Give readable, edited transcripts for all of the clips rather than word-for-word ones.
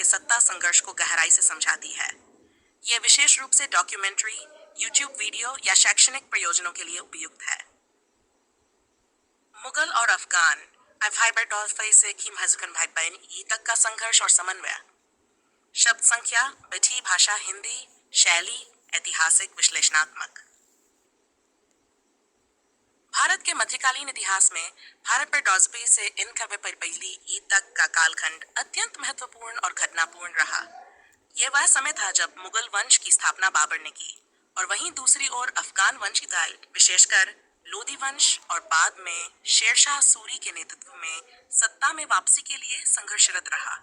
सत्ता संघर्ष को गहराई से समझाती है। यह विशेष रूप से डॉक्यूमेंट्री, यूट्यूब वीडियो या शैक्षणिक प्रयोजनों के लिए उपयुक्त है। मुगल और अफगान से ई तक का संघर्ष और समन्वय। शब्द संख्या, बैठी भाषा हिंदी, शैली ऐतिहासिक विश्लेषणात्मक। भारत के मध्यकालीन इतिहास में भारत पर डॉल्सबी से इन पहली ई तक का कालखंड अत्यंत महत्वपूर्ण और घटनापूर्ण रहा। यह वह समय था जब मुगल वंश की स्थापना बाबर ने की और वहीं दूसरी ओर अफगान वंश की विशेषकर लोदी वंश और बाद में शेरशाह सूरी के नेतृत्व में सत्ता में वापसी के लिए संघर्षरत रहा।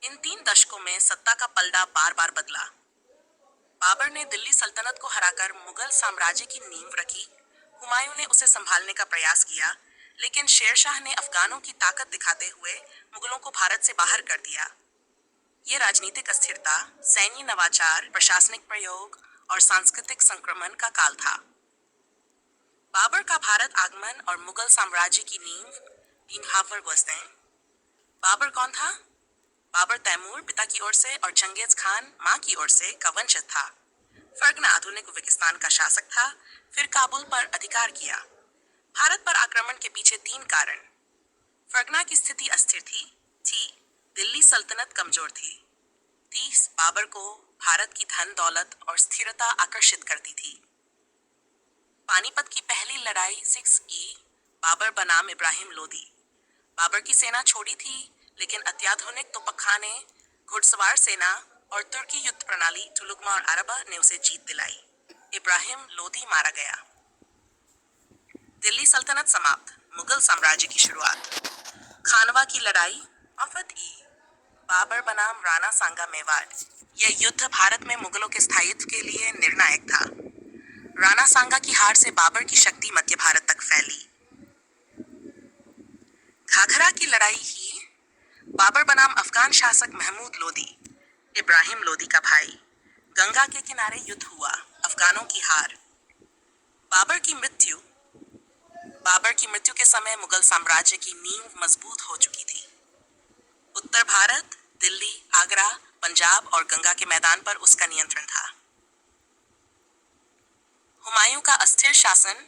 इन 3 दशकों में सत्ता का पलड़ा बार बार बदला। बाबर ने दिल्ली सल्तनत को हराकर मुगल साम्राज्य की नींव रखी। हुमायूं ने उसे संभालने का प्रयास किया, लेकिन शेरशाह ने अफगानों की ताकत दिखाते हुए मुगलों को भारत से बाहर कर दिया। ये राजनीतिक अस्थिरता, सैन्य नवाचार, प्रशासनिक प्रयोग और सांस्कृतिक संक्रमण का काल था। बाबर का भारत आगमन और मुगल साम्राज्य की नींव बाबर कौन था? बाबर तैमूर पिता की ओर से और चंगेज खान मां की ओर से का वंशज था। फर्गना आधुनिक उज्बेकिस्तान का शासक था, फिर काबुल पर अधिकार किया। भारत पर आक्रमण के पीछे 3 कारण। फर्गना की स्थिति अस्थिर थी। दिल्ली सल्तनत कमजोर थी। बाबर को भारत की धन दौलत और स्थिरता आकर्षित करती थी। पानीपत की पहली लड़ाई बाबर बनाम इब्राहिम लोदी। बाबर की सेना छोड़ी थी, लेकिन अत्याधुनिक तोपखाने, घुड़सवार सेना और तुर्की युद्ध प्रणाली तुलुगमा और अरबा ने उसे जीत दिलाई। इब्राहिम लोदी मारा गया। दिल्ली सल्तनत समाप्त, मुगल साम्राज्य की शुरुआत। खानवा की लड़ाई बाबर बनाम राणा सांगा मेवाड़। यह युद्ध भारत में मुगलों के स्थायित्व के लिए निर्णायक था। राणा सांगा की हार से बाबर की शक्ति मध्य भारत तक फैली। घाघरा की लड़ाई बाबर बनाम अफगान शासक महमूद लोदी, इब्राहिम लोदी का भाई। गंगा के किनारे युद्ध हुआ, अफगानों की हार। बाबर की मृत्यु के समय मुगल साम्राज्य की नींव मजबूत हो चुकी थी। उत्तर भारत, दिल्ली, आगरा, पंजाब और गंगा के मैदान पर उसका नियंत्रण था। हुमायूं का अस्थिर शासन,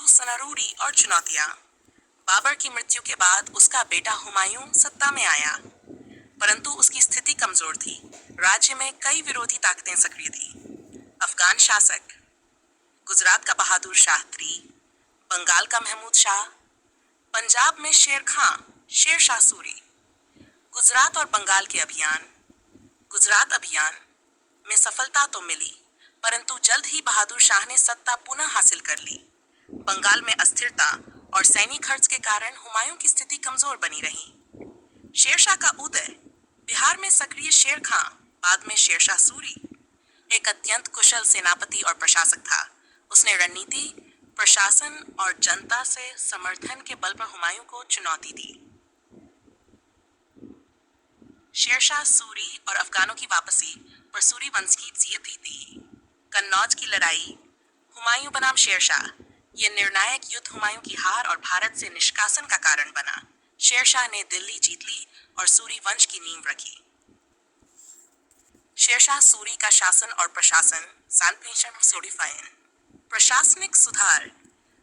सनारूढ़ी और चुनौतियां। बाबर की मृत्यु के बाद उसका बेटा हुमायूं सत्ता में आया, परंतु उसकी स्थिति कमजोर थी। राज्य में कई विरोधी ताकतें सक्रिय थी। अफगान शासक, गुजरात का बहादुर शाह 3, बंगाल का महमूद शाह, पंजाब में शेरशाह सूरी। गुजरात और बंगाल के अभियान। गुजरात अभियान में सफलता तो मिली, परंतु जल्द ही बहादुर शाह ने सत्ता पुनः हासिल कर ली। बंगाल में अस्थिरता और सैनिक खर्च के कारण हुमायूं की स्थिति कमजोर बनी रही। शेरशाह का उदय। बिहार में सक्रिय शेर खां, बाद में शेरशाह सूरी, एक अत्यंत कुशल सेनापति और प्रशासक था। उसने रणनीति, प्रशासन और जनता से समर्थन के बल पर हुमायूं को चुनौती दी। शेरशाह सूरी और अफगानों की वापसी पर सूरी वंश की जीत थी। कन्नौज की लड़ाई, हुमायूं बनाम शेरशाह। यह निर्णायक युद्ध हुमायूं की हार और भारत से निष्कासन का कारण बना। शेरशाह ने दिल्ली जीत ली और सूरी वंश की नींव रखी। शेरशाह सूरी का शासन और प्रशासन, प्रशासनिक सुधार,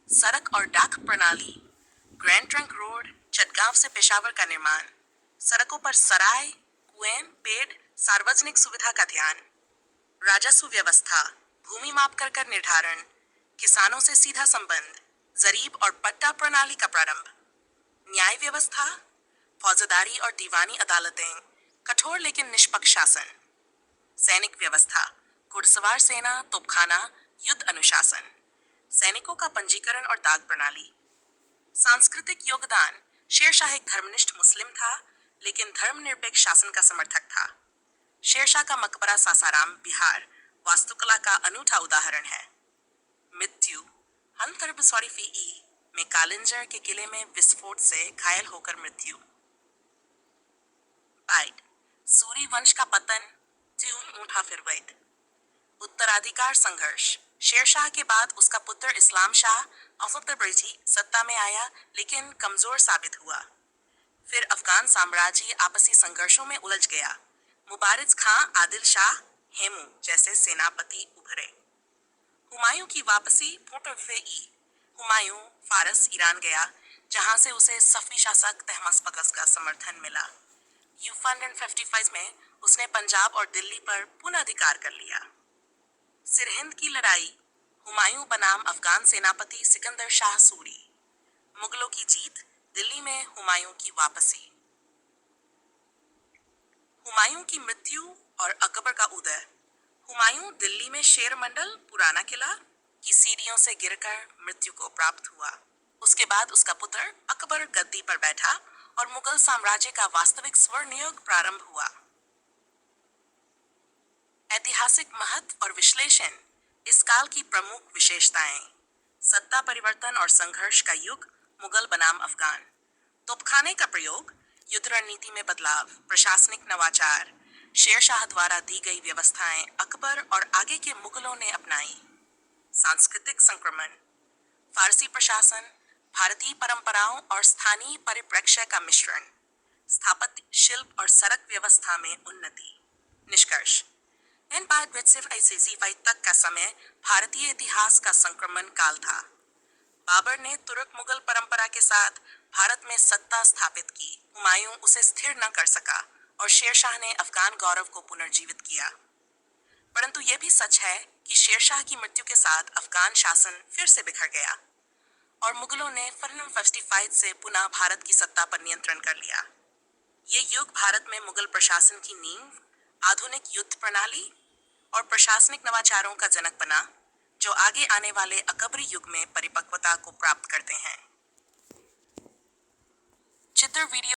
सड़क और डाक प्रणाली, ग्रैंड ट्रंक रोड, चटगांव से पेशावर का निर्माण, सड़कों पर सराय, कुएं, पेड़, सार्वजनिक सुविधा का ध्यान, राजस्व व्यवस्था, भूमि माप कर निर्धारण, किसानों से सीधा संबंध, जरीब और पट्टा प्रणाली का प्रारंभ, न्याय व्यवस्था, फौजदारी और दीवानी अदालतें, कठोर लेकिन निष्पक्ष शासन, सैनिक व्यवस्था, घुड़सवार सेना, तोपखाना, युद्ध अनुशासन, सैनिकों का पंजीकरण और दाग प्रणाली। सांस्कृतिक योगदान, शेरशाह एक धर्मनिष्ठ मुस्लिम था, लेकिन धर्मनिरपेक्ष शासन का समर्थक था। शेरशाह का मकबरा सासाराम, बिहार, वास्तुकला का अनूठा उदाहरण है। मृत्यु, में कालिंजर के किले में विस्फोट से घायल होकर मृत्यु। सूरी वंश का पतन, उत्तराधिकार संघर्ष। शेरशाह के बाद उसका पुत्र इस्लाम शाह सत्ता में आया, लेकिन कमजोर साबित हुआ। फिर अफगान साम्राज्य आपसी संघर्षों में उलझ गया। मुबारिज खां, आदिल शाह, हेमू जैसे सेनापति उभरे। हुमायूं की वापसी फुटवे-ई। हुमायूं फारस ईरान गया, जहां से उसे सफवी शासक तहमस्पकस का समर्थन मिला। 1555 में उसने पंजाब और दिल्ली पर पुनः अधिकार कर लिया। सिरहिंद की लड़ाई। हुमायूं बनाम अफगान सेनापति सिकंदर शाह सूरी। मुगलों की जीत, दिल्ली में हुमायूं की वापसी। हुमायूं की मृत्यु और अकबर का उदय। हुमायूं दिल्ली में शेर मंडल, पुराना किला की सीढ़ियों से गिरकर मृत्यु को प्राप्त हुआ। उसके बाद उसका पुत्र अकबर गद्दी पर बैठा और मुगल साम्राज्य का वास्तविक स्वर्ण युग प्रारंभ हुआ। ऐतिहासिक महत्व और विश्लेषण। इस काल की प्रमुख विशेषताएं। सत्ता परिवर्तन और संघर्ष का युग, मुगल बनाम अफगान। तोपखाने का प्रयोग, युद्ध रणनीति में बदलाव, प्रशासनिक नवाचार, शेरशाह द्वारा दी गई व्यवस्थाएं अकबर और आगे के मुगलों ने अपनाई। सांस्कृतिक संक्रमण। फारसी प्रशासन, भारतीय परंपराओं और स्थानीय परिप्रेक्ष्य का मिश्रण। स्थापत्य, शिल्प और सड़क व्यवस्था में उन्नति। निष्कर्ष। इन बाद वित्सिफ ICC तक का समय भारतीय इतिहास का संक्रमण काल था। बाबर ने तुर्क मुगल परंपरा के साथ भारत में सत्ता स्थापित की। हुमायूं उसे स्थिर न कर सका और शेरशाह ने अफगान गौरव को पुनर्जीवित किया। परंतु यह भी सच है कि शेरशाह की मृत्यु के साथ अफगान शासन फिर से बिखर गया और मुगलों ने 1555 से पुनः भारत की सत्ता पर नियंत्रण कर लिया। ये युग भारत में मुगल प्रशासन की नींव, आधुनिक युद्ध प्रणाली और प्रशासनिक नवाचारों का जनक बना, जो आगे आने वाले अकबरी युग में परिपक्वता को प्राप्त करते हैं। चित्र वीडियो